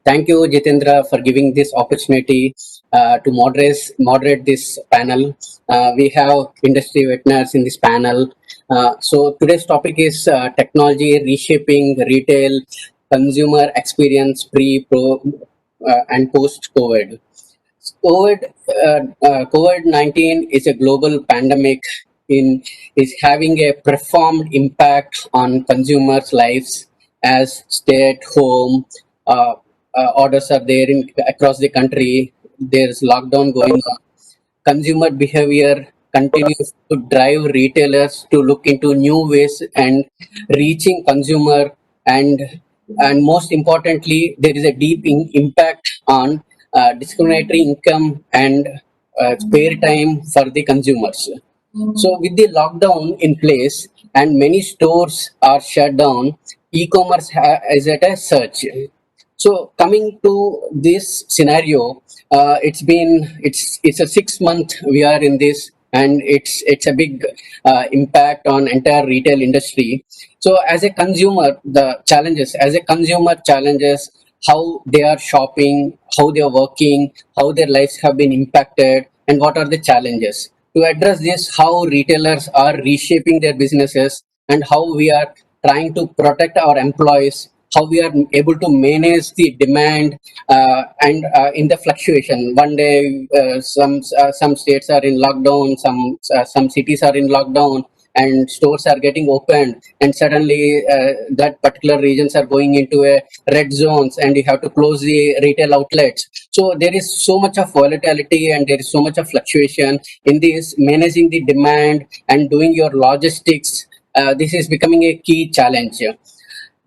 Thank you, Jitendra, for giving this opportunity to moderate this panel. We have industry veterans in this panel. So today's topic is technology reshaping retail consumer experience pre, pro, and post COVID. COVID-19 is a global pandemic in is having a profound impact on consumers' lives as stay at home orders are there in across the country. There's lockdown going on. Consumer behavior continues to drive retailers to look into new ways and reaching consumer, and most importantly there is a deep impact on discriminatory income and spare time for the consumers. So with the lockdown in place and many stores are shut down, e-commerce is at a surge. So coming to this scenario, it's a 6 month we are in this, and it's a big impact on entire retail industry. So as a consumer, the challenges as a consumer challenges how they are shopping, how they are working, how their lives have been impacted, and what are the challenges. To address this, how retailers are reshaping their businesses and how we are trying to protect our employees, how we are able to manage the demand and in the fluctuation. One day, some states are in lockdown, some cities are in lockdown, and stores are getting opened, and suddenly that particular regions are going into a red zones, and you have to close the retail outlets. So there is so much of volatility and there is so much of fluctuation in this managing the demand and doing your logistics. This is becoming a key challenge.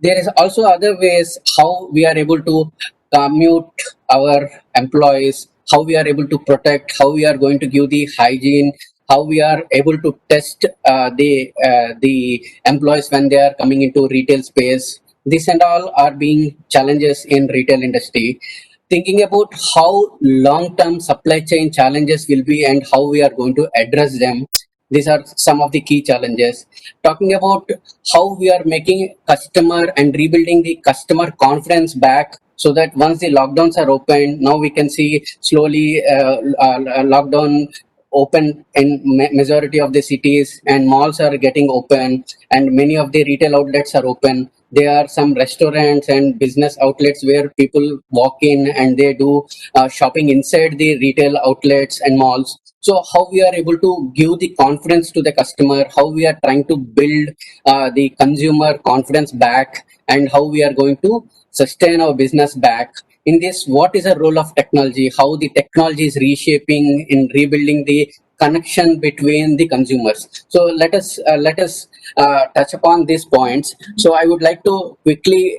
There is also other ways how we are able to commute our employees, how we are able to protect, how we are going to give the hygiene, how we are able to test the employees when they are coming into retail space. This and all are being challenges in retail industry. Thinking about how long-term supply chain challenges will be and how we are going to address them. These are some of the key challenges. Talking about how we are making customer and rebuilding the customer confidence back, so that once the lockdowns are open, now we can see slowly lockdown open in majority of the cities, and malls are getting open, and many of the retail outlets are open. There are some restaurants and business outlets where people walk in and they do shopping inside the retail outlets and malls. So how we are able to give the confidence to the customer, how we are trying to build the consumer confidence back, and how we are going to sustain our business back. In this, what is the role of technology, how the technology is reshaping in rebuilding the connection between the consumers. So let us touch upon these points. So I would like to quickly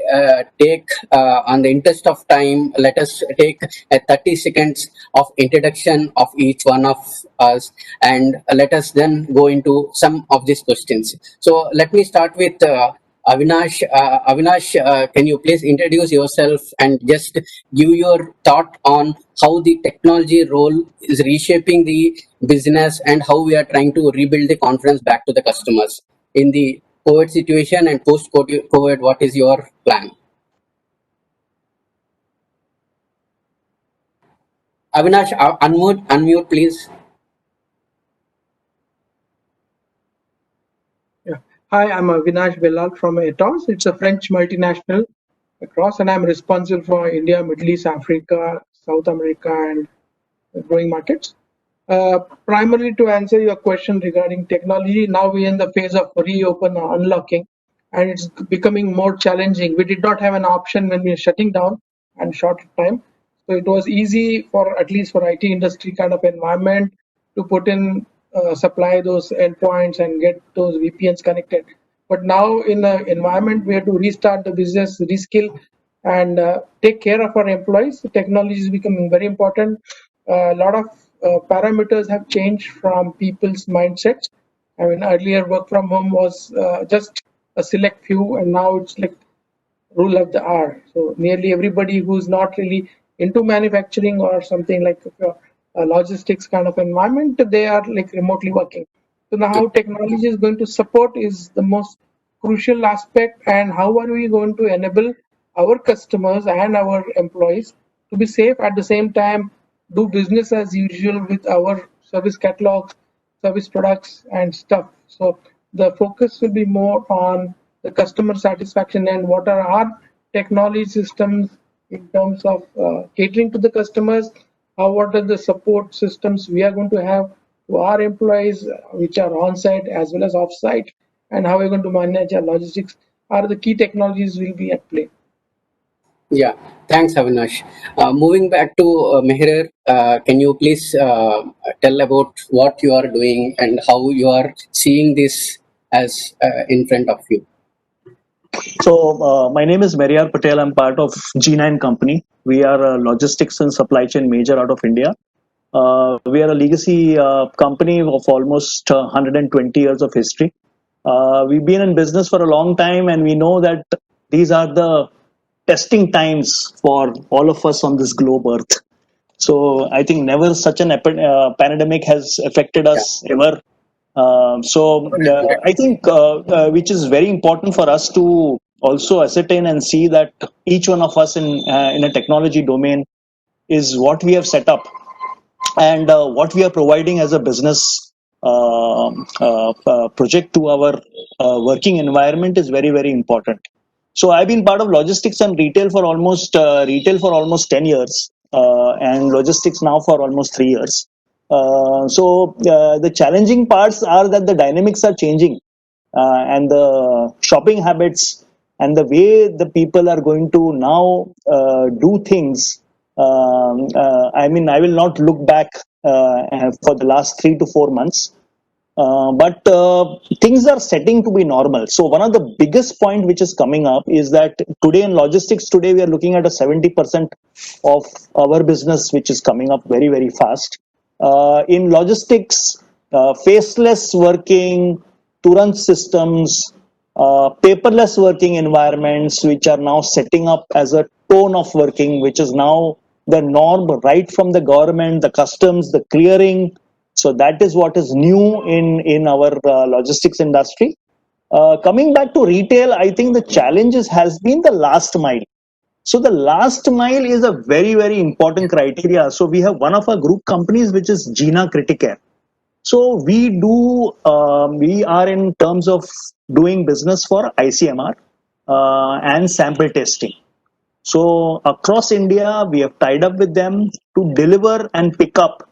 take on the interest of time, let us take a 30 seconds of introduction of each one of us, and let us then go into some of these questions. So let me start with Avinash. Can you please introduce yourself and just give your thought on how the technology role is reshaping the business and how we are trying to rebuild the confidence back to the customers in the COVID situation and post-COVID? What is your plan? Avinash, unmute, please. Yeah. Hi, I'm Avinash Velhal from Atos. It's a French multinational across, and I'm responsible for India, Middle East, Africa, South America, and growing markets. Primarily to answer your question regarding technology, now we're in the phase of reopen or unlocking, and it's becoming more challenging. We did not have an option when we were shutting down and short time. So it was easy for, at least for IT industry kind of environment, to put in supply those endpoints and get those VPNs connected. But now in the environment, we have to restart the business, reskill, and take care of our employees. The technology is becoming very important. A lot of parameters have changed from people's mindsets. I mean, earlier work from home was just a select few, and now it's like rule of the hour. So nearly everybody who's not really into manufacturing or something like a logistics kind of environment, they are like remotely working. So now how technology is going to support is the most crucial aspect, and how are we going to enable our customers and our employees to be safe, at the same time do business as usual with our service catalogs, service products and stuff. So the focus will be more on the customer satisfaction and what are our technology systems in terms of catering to the customers, how what are the support systems we are going to have to our employees which are on site as well as off site, and how we're going to manage our logistics are the key technologies will be at play. Yeah, thanks, Avinash. Moving back to Meheriar, can you please tell about what you are doing and how you are seeing this as in front of you? So, my name is Meheriar Patel. I'm part of Jeena and Company. We are a logistics and supply chain major out of India. We are a legacy company of almost 120 years of history. We've been in business for a long time, and we know that these are the testing times for all of us on this globe Earth. So I think never such an pandemic has affected Yeah, us ever. I think which is very important for us to also ascertain and see that each one of us in a technology domain is what we have set up and what we are providing as a business project to our working environment is very very important. So I've been part of logistics and retail for almost 10 years and logistics now for almost 3 years. The challenging parts are that the dynamics are changing and the shopping habits and the way the people are going to now do things. I mean, I will not look back for the last 3 to 4 months, but things are setting to be normal. So one of the biggest point which is coming up is that today in logistics, today we are looking at a 70% of our business which is coming up very very fast. In logistics, faceless working, Turant systems, paperless working environments, which are now setting up as a tone of working, which is now the norm right from the government, the customs, the clearing. So that is what is new in our logistics industry. Coming back to retail, I think the challenges has been the last mile. So the last mile is a very very important criteria. So we have one of our group companies which is Jeena Criticare. So we are in terms of doing business for ICMR and sample testing. So across India, we have tied up with them to deliver and pick up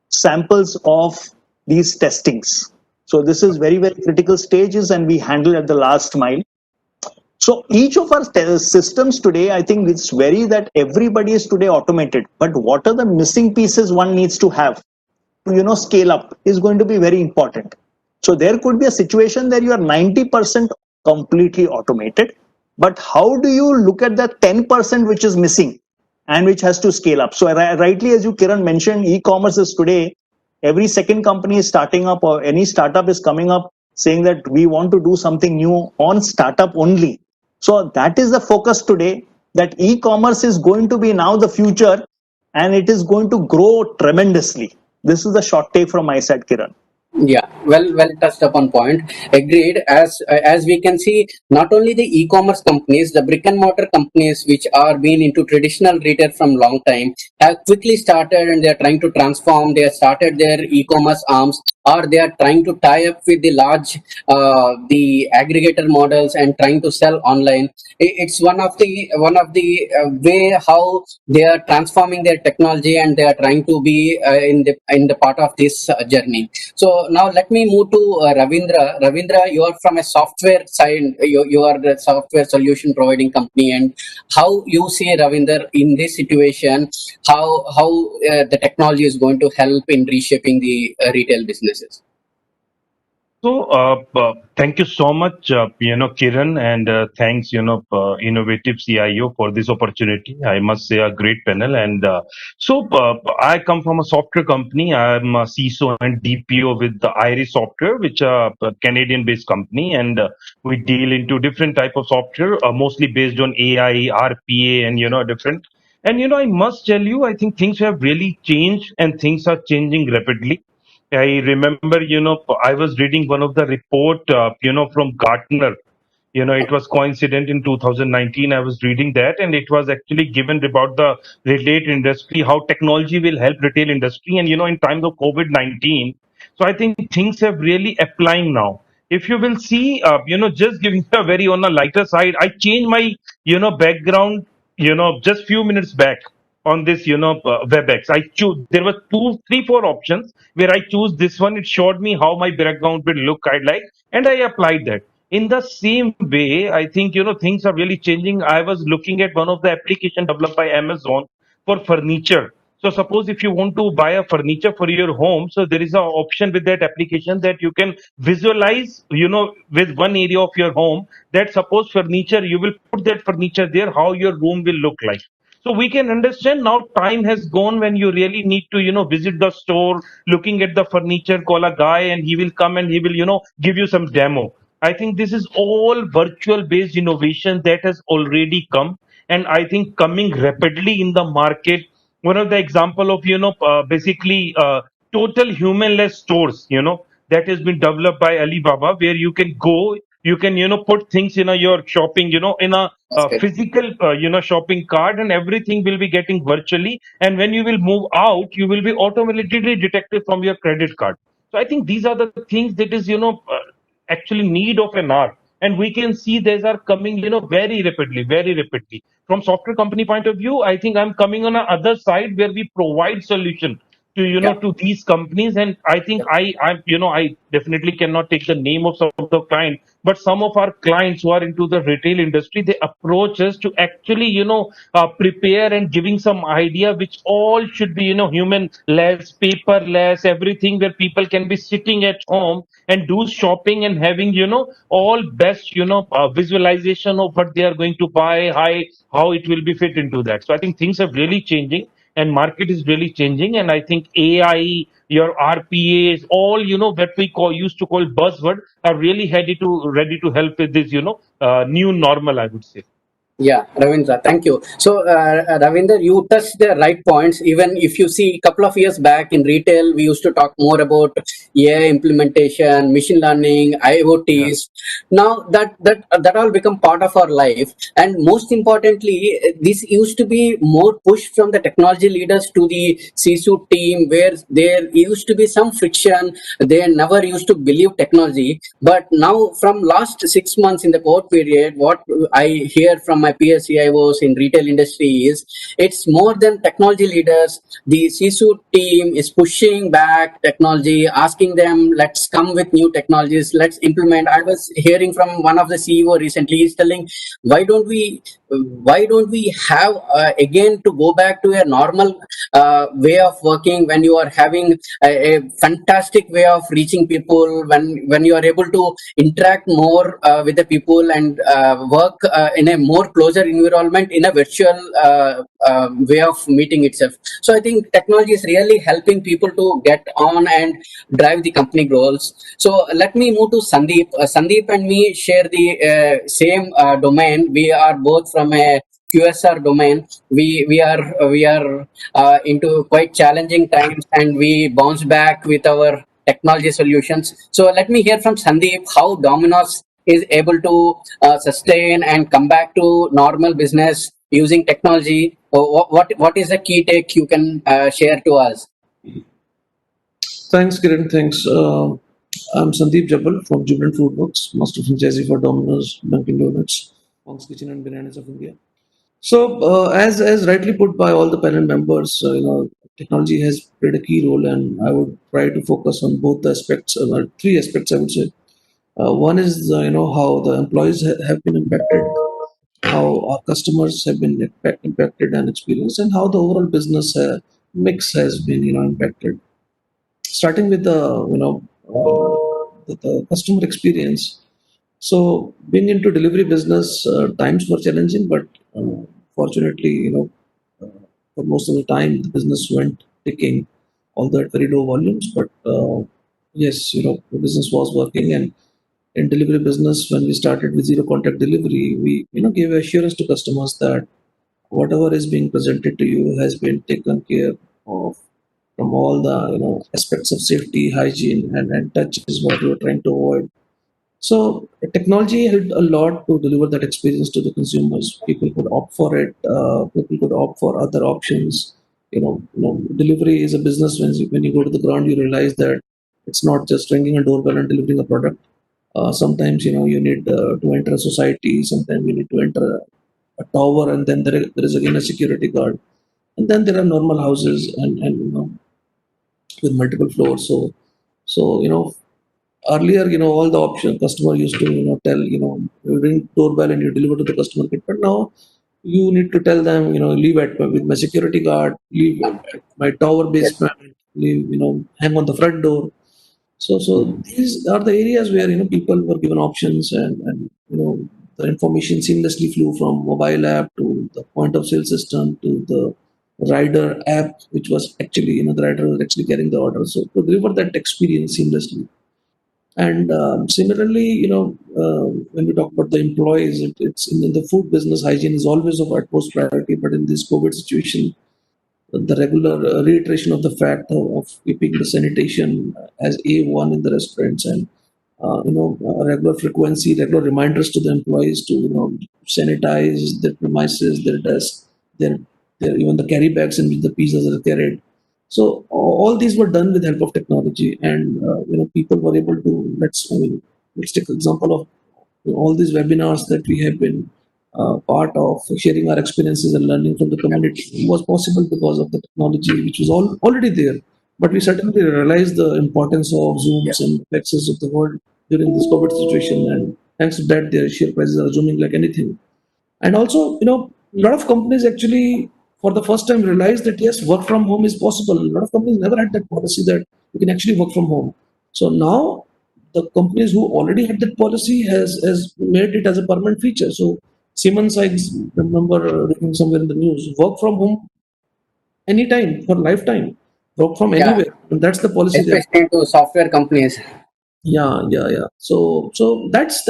samples of these testings. So this is very, very critical stages and we handle at the last mile. So each of our systems today, I think it's very that everybody is today automated, but what are the missing pieces one needs to have to scale up is going to be very important. So there could be a situation where you are 90% completely automated, but how do you look at that 10% which is missing and which has to scale up? So rightly, as you Kiran mentioned, e-commerce is today every second company is starting up or any startup is coming up saying that we want to do something new on startup only. So that is the focus today, that e-commerce is going to be now the future and it is going to grow tremendously. This is the short take from my side, Kiran. Yeah, well touched upon point. Agreed. As we can see, not only the e-commerce companies, the brick and mortar companies which are been into traditional retail from long time have quickly started and they are trying to transform. They have started their e-commerce arms, or they are trying to tie up with the large the aggregator models and trying to sell online. It's one of the way how they are transforming their technology and they are trying to be in the part of this journey. So now let me move to Ravindra. Ravindra, you are from a software side. You are the software solution providing company, and how you see Ravinder in this situation? How the technology is going to help in reshaping the retail businesses? So, thank you so much, Kiran, and thanks, Innovative CIO for this opportunity. I must say, a great panel. And I come from a software company. I'm a CISO and DPO with the Iris Software, which are a Canadian-based company, and we deal into different type of software, mostly based on AI, RPA, and different. And I must tell you, I think things have really changed, and things are changing rapidly. I remember, I was reading one of the report, from Gartner, It was coincident in 2019. I was reading that, and it was actually given about the retail industry, how technology will help retail industry. And in times of COVID-19, so I think things have really applying now. If you will see, just giving a very on a lighter side, I changed my background just few minutes back on this WebEx. I choose, there were two three four options where I choose this one. It showed me how my background will look I like, and I applied that. In the same way, I think things are really changing. I was looking at one of the application developed by Amazon for furniture. So suppose if you want to buy a furniture for your home, so there is an option with that application that you can visualize, with one area of your home, that suppose furniture, you will put that furniture there, how your room will look like. So we can understand now time has gone when you really need to, visit the store, looking at the furniture, call a guy and he will come and he will, give you some demo. I think this is all virtual based innovation that has already come, and I think coming rapidly in the market. One of the example of basically total humanless stores that has been developed by Alibaba, where you can go, you can put things in your shopping, in a Basket. physical shopping cart, and everything will be getting virtually, and when you will move out, you will be automatically detected from your credit card. So I think these are the things that is actually need of an hour, and we can see these are coming very rapidly. From software company point of view, I think I'm coming on a other side where we provide solution to Yeah. to these companies. And I think I definitely cannot take the name of some of the client, but some of our clients who are into the retail industry, they approach us to actually prepare and giving some idea which all should be human less, paperless, everything, where people can be sitting at home and do shopping and having all best visualization of what they are going to buy, how it will be fit into that. So I think things are really changing, and market is really changing, and I think AI, your RPAs, all that we used to call buzzword, are really ready to help with this new normal, I would say. Yeah, Ravinder, thank you. So, Ravinder, you touched the right points. Even if you see a couple of years back in retail, we used to talk more about AI implementation, machine learning, Yeah. IoTs. Now that all become part of our life. And most importantly, this used to be more push from the technology leaders to the CISO team, where there used to be some friction. They never used to believe technology. But now, from last 6 months in the COVID period, what I hear from my peer CIOs in retail industry is it's more than technology leaders. The CISO team is pushing back technology, asking them, let's come with new technologies, let's implement. I was hearing from one of the CEO recently, he's telling, why don't we have again to go back to a normal way of working, when you are having a fantastic way of reaching people, when you are able to interact more with the people and work in a more closer environment in a virtual way of meeting itself. So I think technology is really helping people to get on and drive the company goals. So let me move to Sandeep. Sandeep and me share the same domain. We are both from a QSR domain. We are into quite challenging times, and we bounce back with our technology solutions. So let me hear from Sandeep how Domino's is able to sustain and come back to normal business using technology. What is the key take you can share to us? Thanks, Kiran. Thanks. I'm Sandeep Jabbal from Jubilant FoodWorks, master franchisee for Domino's, Dunkin' Donuts, Fonk's Kitchen and Bananas of India. So, as rightly put by all the panel members, technology has played a key role, and I would try to focus on both the aspects, three aspects, I would say. One is, how the employees have been impacted, how our customers have been impacted and experienced, and how the overall business mix has been, impacted. Starting with the customer experience. So being into delivery business, times were challenging, but fortunately, for most of the time, the business went ticking, although at very low volumes. But yes, the business was working, and in delivery business, when we started with zero contact delivery, we gave assurance to customers that whatever is being presented to you has been taken care of from all the aspects of safety, hygiene, and touch is what we were trying to avoid. So technology helped a lot to deliver that experience to the consumers. People could opt for it. People could opt for other options. Delivery is a business. When you go to the ground, you realize that it's not just ringing a doorbell and delivering a product. Sometimes you need to enter a society. Sometimes you need to enter a tower, and then there is again a security guard. And then there are normal houses and with multiple floors. So earlier, all the option customer used to tell, you ring doorbell and you deliver to the customer kit. But now you need to tell them, leave at with my security guard, leave at my tower Yes. basement, leave, hang on the front door. So Mhm. these are the areas where people were given options, and the information seamlessly flew from mobile app to the point of sale system to the rider app, which was actually the rider was actually carrying the order. So to deliver that experience seamlessly. And similarly, when we talk about the employees, it's in the food business. Hygiene is always of utmost priority, but in this COVID situation, the regular reiteration of the fact of keeping the sanitation as A1 in the restaurants, and regular frequency, regular reminders to the employees to sanitize their premises, their desks, their even the carry bags in which the pizzas are carried. So all these were done with help of technology, and people were able to let's take example of all these webinars that we have been part of, sharing our experiences and learning from the community was possible because of the technology which was already there. But we certainly realized the importance of Yeah. Zooms and Plexus of the world during this COVID situation, and thanks to that, their share prices are zooming like anything. And also, a lot of companies actually, for the first time, realized that yes, work from home is possible. A lot of companies never had that policy that you can actually work from home. So now, the companies who already had that policy has made it as a permanent feature. So Siemens, I remember reading somewhere in the news, work from home anytime for lifetime, work from Yeah. anywhere. And that's the policy they have. Especially to software companies. Yeah. So that's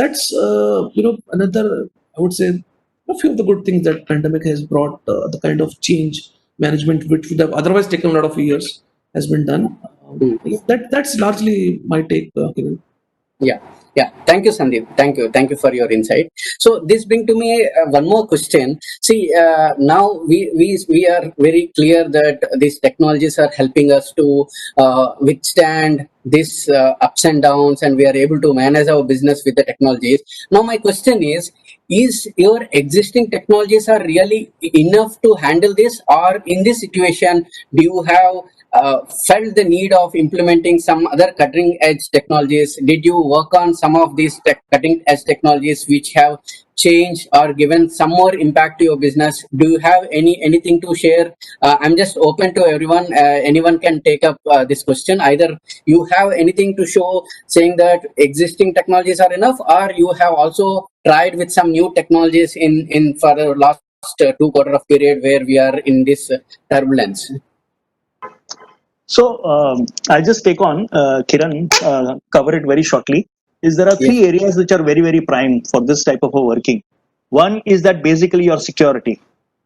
another, I would say, a few of the good things that pandemic has brought. The kind of change management which would have otherwise taken a lot of years has been done. Hmm. Yeah, that's largely my take, Kiran. Yeah, yeah. Thank you, Sandeep. Thank you for your insight. So this brings to me one more question. See, now we are very clear that these technologies are helping us to withstand this ups and downs, and we are able to manage our business with the technologies. Now, my question is your existing technologies are really enough to handle this, or in this situation, do you have felt the need of implementing some other cutting edge technologies? Did you work on some of these cutting edge technologies which have changed or given some more impact to your business? Do you have anything to share? I'm just open to everyone. Anyone can take up this question. Either you have anything to show saying that existing technologies are enough, or you have also tried with some new technologies in for the last 2 quarter of period where we are in this turbulence. So I'll just take on Kiran, cover it very shortly. Is there are Yes. three areas which are very very prime for this type of a working. One is that basically your security.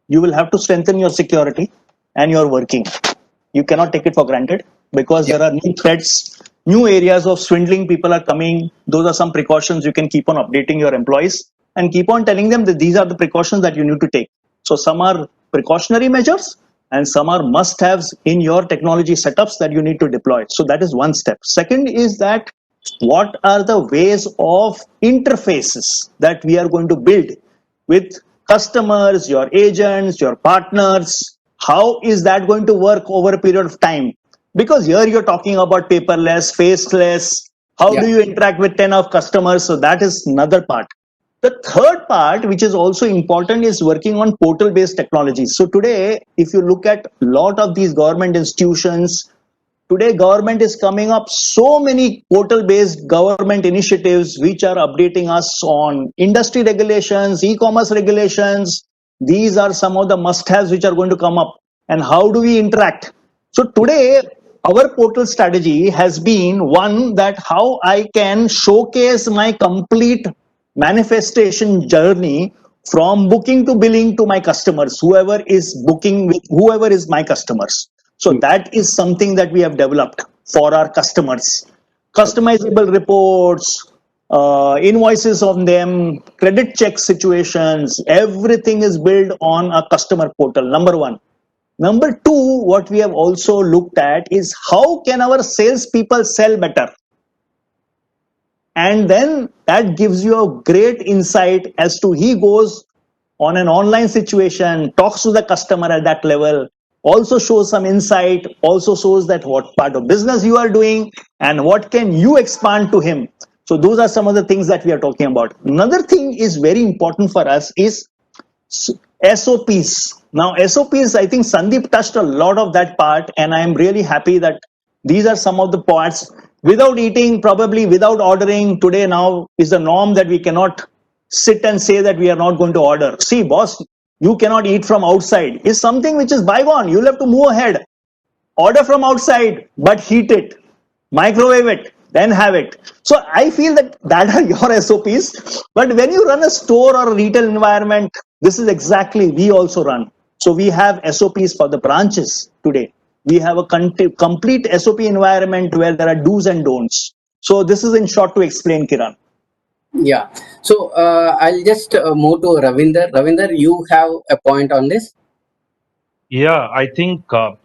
You will have to strengthen your security and your working. You cannot take it for granted because Yeah. there are new threats, new areas of swindling. People are coming. Those are some precautions you can keep on updating your employees and keep on telling them that these are the precautions that you need to take. So some are precautionary measures and some are must haves in your technology setups that you need to deploy. So that is one step. Second is that what are the ways of interfaces that we are going to build with customers, your agents, your partners? How is that going to work over a period of time? Because here you're talking about paperless, faceless. How Yeah. do you interact with 10 of customers? So that is another part. The third part, which is also important, is working on portal based technologies. So today, if you look at a lot of these government institutions, today government is coming up so many portal based government initiatives which are updating us on industry regulations, e-commerce regulations. These are some of the must haves which are going to come up. And how do we interact? So today our portal strategy has been one that how I can showcase my complete manifestation journey from booking to billing to my customers, whoever is booking with whoever is my customers. So Hmm. that is something that we have developed for our customers. Okay. Customizable reports, invoices on them, credit check situations, everything is built on a customer portal, number one. Number two, what we have also looked at is how can our salespeople sell better? And then that gives you a great insight as to he goes on an online situation, talks to the customer at that level, also shows some insight, also shows that what part of business you are doing and what can you expand to him. So those are some of the things that we are talking about. Another thing is very important for us is SOPs. Now, SOPs, I think Sandeep touched a lot of that part, and I am really happy that these are some of the parts. Without eating, probably without ordering, today now is the norm that we cannot sit and say that we are not going to order. See, boss, you cannot eat from outside. Is something which is bygone. You'll have to move ahead. Order from outside, but heat it, microwave it, then have it. So I feel that are your SOPs. But when you run a store or a retail environment, this is exactly we also run. So we have SOPs for the branches today. We have a complete SOP environment where there are do's and don'ts. So this is in short to explain, Kiran. Yeah. So I'll just move to Ravinder. Ravinder, you have a point on this? Yeah, I think there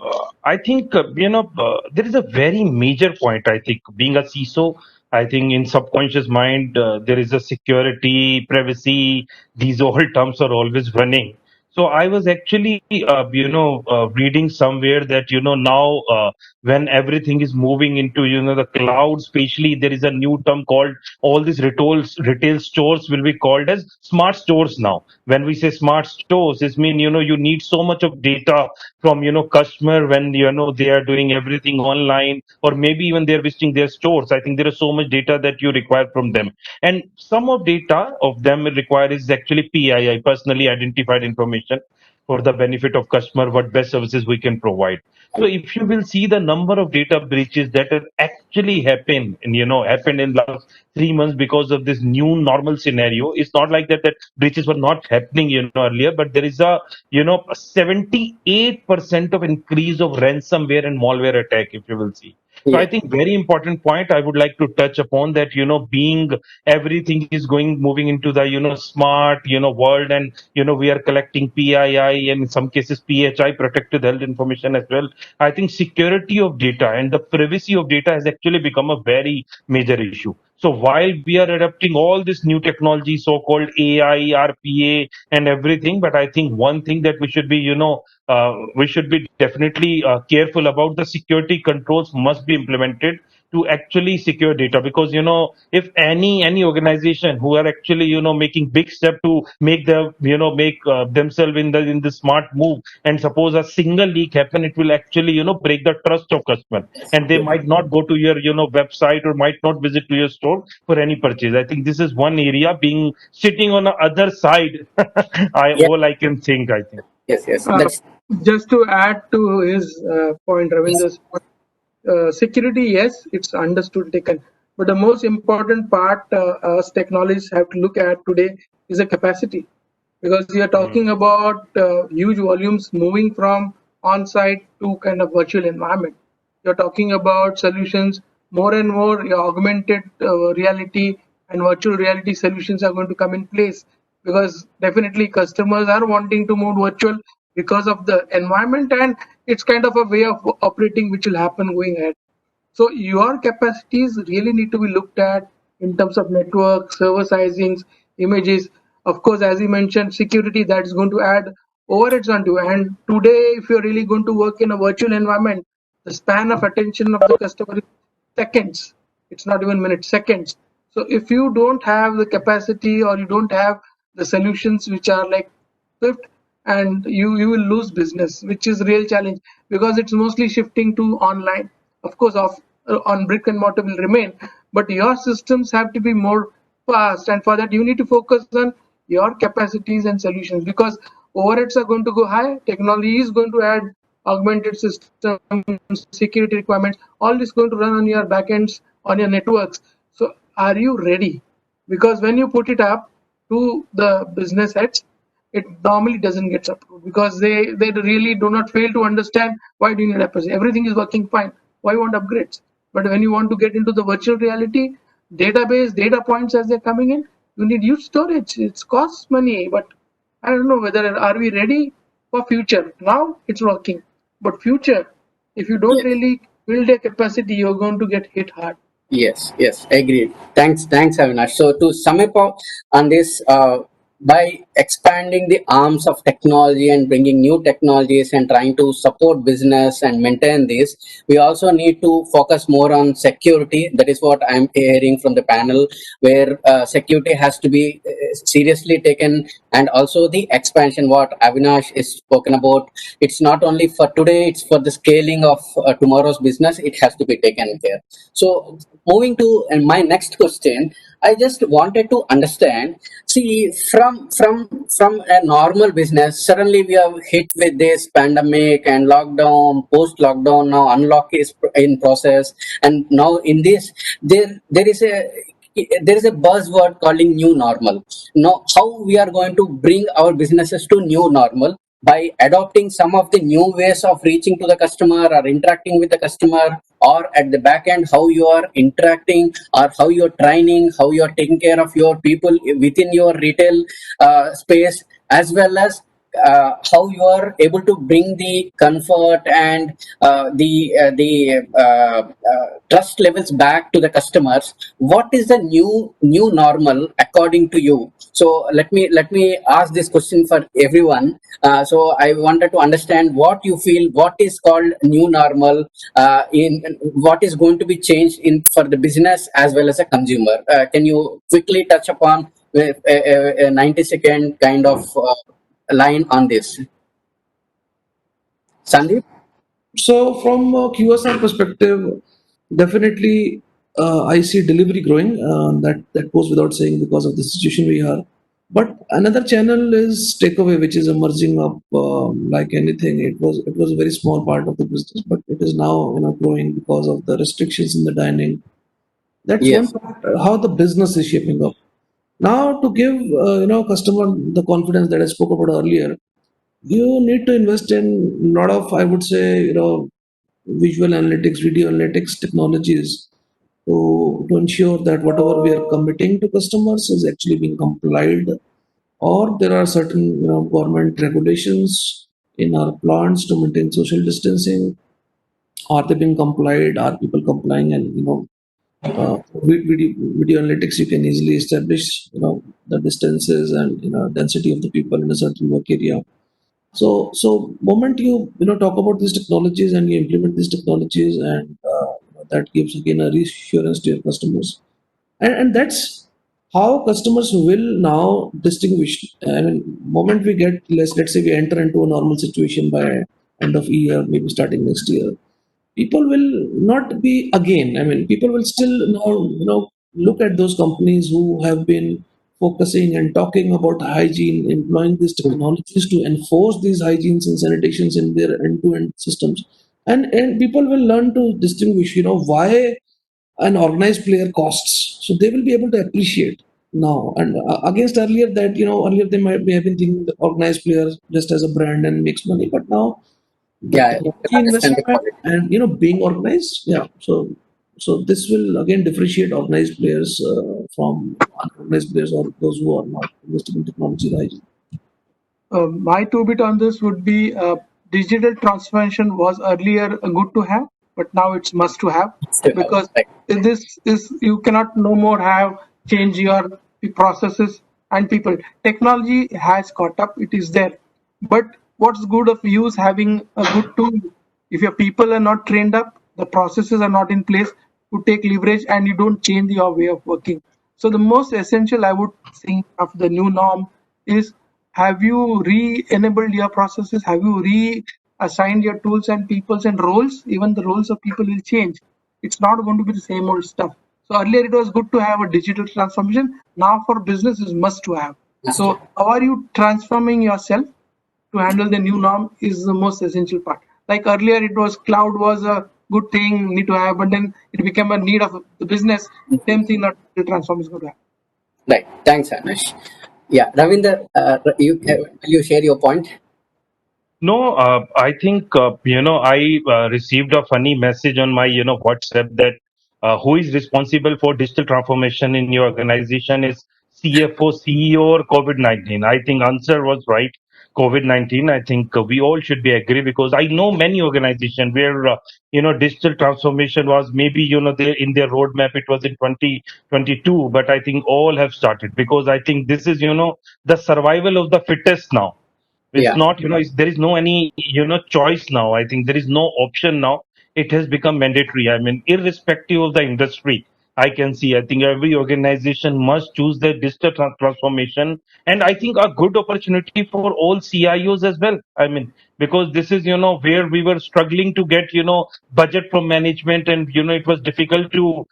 is a very major point. I think being a CISO, I think in subconscious mind there is a security, privacy. These all terms are always running. So I was actually reading somewhere that now when everything is moving into the cloud, spatially there is a new term called all these retail stores will be called as smart stores now. When we say smart stores, it mean you need so much of data from customer when they are doing everything online, or maybe even they're visiting their stores. I think there is so much data that you require from them, and some of data of them require is actually PII, personally identified information, for the benefit of customer, what best services we can provide. So if you will see the number of data breaches that have actually happened in last 3 months because of this new normal scenario, it's not like that breaches were not happening earlier, but there is a 78% of increase of ransomware and malware attack, if you will see. So I Yeah. think very important point I would like to touch upon that, being everything is moving into the, smart, world, and, we are collecting PII and in some cases PHI, protected health information as well. I think security of data and the privacy of data has actually become a very major issue. So while we are adopting all this new technology, so-called AI, RPA, and everything, but I think one thing that we should be definitely careful about, the security controls must be implemented to actually secure data, because if any organization who are actually making big step to make the make themselves in the smart move, and suppose a single leak happen, it will actually break the trust of customer, and they might not go to your website, or might not visit to your store for any purchase. I think this is one area being sitting on the other side. Yeah. All I can think, I think. Yes. Yes. Uh, That's just to add to his point, Ravinder's point, security, yes, it's understood, taken. But the most important part us technologists have to look at today is the capacity. Because we are talking about huge volumes moving from on-site to kind of virtual environment. You're talking about solutions, more and more augmented reality and virtual reality solutions are going to come in place, because definitely customers are wanting to move virtual because of the environment, and it's kind of a way of operating which will happen going ahead. So your capacities really need to be looked at in terms of network, server sizings, images. Of course, as you mentioned, security, that is going to add overheads onto. And today, if you're really going to work in a virtual environment, the span of attention of the customer is seconds. It's not even minutes, seconds. So if you don't have the capacity, or you don't have the solutions which are like Swift, and you will lose business, which is real challenge, because it's mostly shifting to online. Of course, on brick and mortar will remain, but your systems have to be more fast, and for that you need to focus on your capacities and solutions, because overheads are going to go high. Technology is going to add augmented systems, security requirements, all this going to run on your backends, on your networks. So are you ready? Because when you put it up to the business heads, it normally doesn't get approved, because they really do not fail to understand why do you need upgrades. Everything is working fine. Why want upgrades? But when you want to get into the virtual reality, database, data points as they're coming in. You need huge storage. It costs money, but I don't know whether are we ready for future. Now it's working, but future, if you don't Yes. really build a capacity, you're going to get hit hard. Yes, yes, agreed. Thanks, Avinash. So to sum up on this, by expanding the arms of technology and bringing new technologies and trying to support business and maintain this, we also need to focus more on security. That is what I'm hearing from the panel, where security has to be seriously taken, and also the expansion. What Avinash is spoken about, it's not only for today; it's for the scaling of tomorrow's business. It has to be taken care. So moving to my next question, I just wanted to understand. See, from a normal business, suddenly we are hit with this pandemic and lockdown, post lockdown. Now unlock is in process, and now in this, there is a buzzword calling new normal. Now, how we are going to bring our businesses to new normal by adopting some of the new ways of reaching to the customer or interacting with the customer, or at the back end how you are interacting or how you're training, how you're taking care of your people within your retail space, as well as how you are able to bring the comfort and trust levels back to the customers. What is the new normal according to you? So let me ask this question for everyone. So I wanted to understand what you feel, what is called new normal, in what is going to be changed in for the business as well as a consumer. Can you quickly touch upon with a 90-second kind of line on this? Sandeep? So from a QSR perspective, definitely I see delivery growing. That goes without saying because of the situation we are. But another channel is takeaway, which is emerging up like anything. It was a very small part of the business, but it is now growing because of the restrictions in the dining. That's one Yes. part. How the business is shaping up now to give customer the confidence that I spoke about earlier. You need to invest in a lot of, I would say, visual analytics, video analytics technologies to ensure that whatever we are committing to customers is actually being complied, or there are certain government regulations in our plants to maintain social distancing. Are they being complied? Are people complying? And video analytics, you can easily establish the distances and density of the people in a certain work area. So moment you talk about these technologies and you implement these technologies, and that gives again a reassurance to your customers, and that's how customers will now distinguish. I mean, moment we get, let's say we enter into a normal situation by end of year, maybe starting next year, people will not be again. I mean, people will still now look at those companies who have been focusing and talking about hygiene, employing these technologies to enforce these hygienes and sanitations in their end-to-end systems, and people will learn to distinguish, why an organized player costs. So they will be able to appreciate now. And against earlier that, earlier they might be having thinking the organized player just as a brand and makes money, but now the Yeah, I can technology understand the investment point. and being organized, yeah. So this will again differentiate organized players from unorganized players or those who are not investing in technology rising. My two bit on this would be digital transformation was earlier good to have, but now it's must to have, Still have, because right. this is you cannot no more have change your processes and people. Technology has caught up; it is there, but what's good of use having a good tool if your people are not trained up, the processes are not in place to take leverage, and you don't change your way of working. So the most essential I would think of the new norm is, have you re-enabled your processes? Have you reassigned your tools and peoples and roles? Even the roles of people will change. It's not going to be the same old stuff. So earlier it was good to have a digital transformation. Now for business is must to have. Must So how are you transforming yourself to handle the new norm is the most essential part. Like earlier, it was cloud was a good thing need to have, but then it became a need of the business. Same thing, not the transform is going to have. Right. Thanks, Anish. Yeah, Ravinder, will you share your point? No, I think I received a funny message on my WhatsApp that who is responsible for digital transformation in your organization is CFO, CEO, or COVID-19? I think answer was right. COVID-19. I think we all should be agree, because I know many organizations where digital transformation was maybe they in their roadmap it was in 2022, but I think all have started, because I think this is the survival of the fittest now. It's Yeah. not there is no any choice now. I think there is no option now. It has become mandatory. I mean, irrespective of the industry, I can see, I think every organization must choose their digital transformation. And I think a good opportunity for all CIOs as well. I mean, because this is where we were struggling to get budget from management, and it was difficult to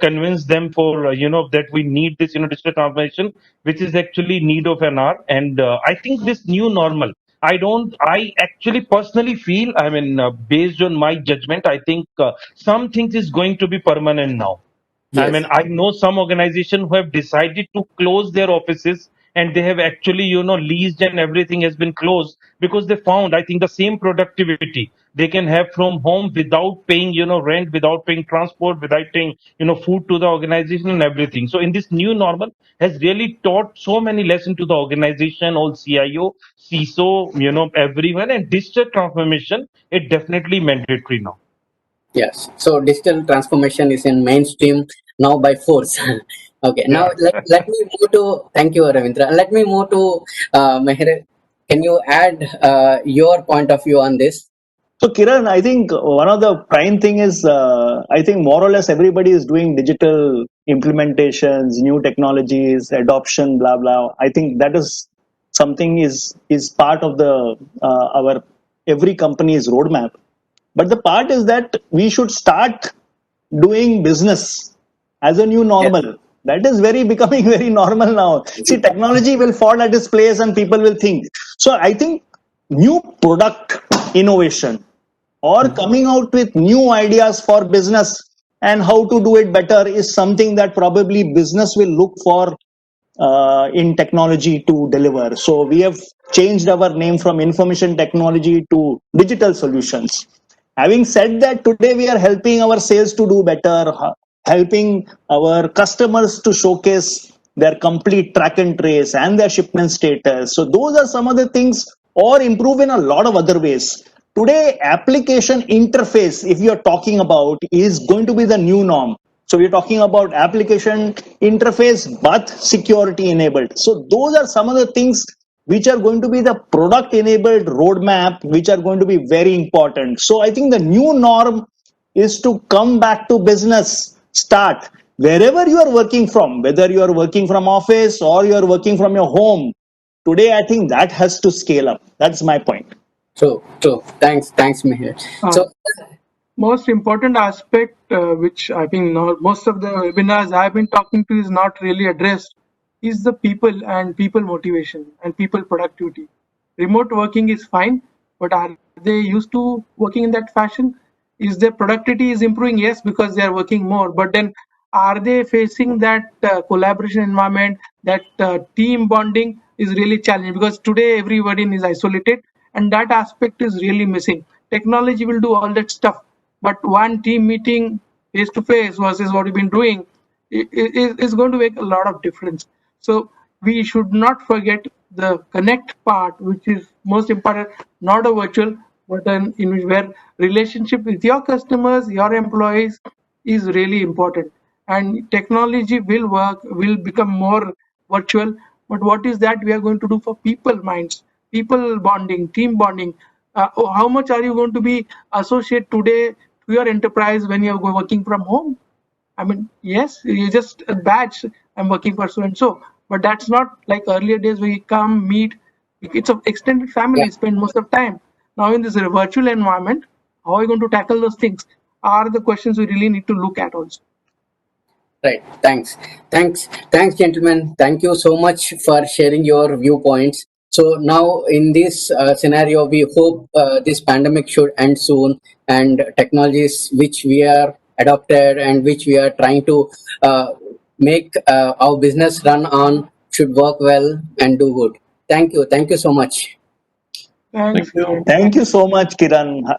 convince them for that we need this digital transformation, which is actually need of an hour. And I think this new normal, I actually personally feel, I mean, based on my judgment, I think some things is going to be permanent now. I mean, Yes. I know some organizations who have decided to close their offices, and they have actually, leased, and everything has been closed, because they found, I think, the same productivity they can have from home without paying, rent, without paying transport, without paying, food to the organization and everything. So in this new normal has really taught so many lessons to the organization, all CIO, CISO, everyone, and digital transformation, it definitely mandatory now. Yes. So digital transformation is in mainstream now by force. Okay. Now Yeah. let me move to. Thank you, Ravindra. Let me move to Meher. Can you add your point of view on this? So Kiran, I think one of the prime thing is, I think more or less everybody is doing digital implementations, new technologies, adoption, blah blah. I think that is something is part of the our every company's roadmap. But the part is that we should start doing business as a new Yes. normal. That is very becoming very normal now. See, technology will fall at its place and people will think. So I think new product innovation or coming out with new ideas for business and how to do it better is something that probably business will look for in technology to deliver. So we have changed our name from information technology to digital solutions. Having said that, today we are helping our sales to do better, helping our customers to showcase their complete track and trace and their shipment status. So those are some of the things, or improve in a lot of other ways. Today, application interface, if you're talking about, is going to be the new norm. So we're talking about application interface, but security enabled. So those are some of the things which are going to be the product enabled roadmap, which are going to be very important. So I think the new norm is to come back to business, start wherever you are working from, whether you are working from office or you are working from your home. Today, I think that has to scale up. That's my point. True. True. Thanks, Meher. Uh, So Most important aspect, which I think most of the webinars I've been talking to is not really addressed, is the people and people motivation and people productivity. Remote working is fine, but are they used to working in that fashion? Is their productivity is improving? Yes, because they are working more. But then, are they facing that collaboration environment, that team bonding is really challenging, because today everybody is isolated, and that aspect is really missing. Technology will do all that stuff, but one team meeting face to face versus what we've been doing is going to make a lot of difference. So we should not forget the connect part, which is most important, not a virtual, but an in where relationship with your customers, your employees is really important. And technology will work, will become more virtual. But what is that we are going to do for people minds, people bonding, team bonding? How much are you going to be associate today to your enterprise when you're working from home? I mean, yes, you just a badge. I'm working for so and so, but that's not like earlier days where you come meet. It's an extended yeah. family, spend most of time. Now in this virtual environment, how are you going to tackle those things? Are the questions we really need to look at also. Right. Thanks, gentlemen. Thank you so much for sharing your viewpoints. So now, in this scenario, we hope this pandemic should end soon, and technologies which we are adopted and which we are trying to make our business run on should work well and do good. Thank you. Thank you so much. Thank Thanks, you. Kiran. Thank you Thanks. so much, Kiran.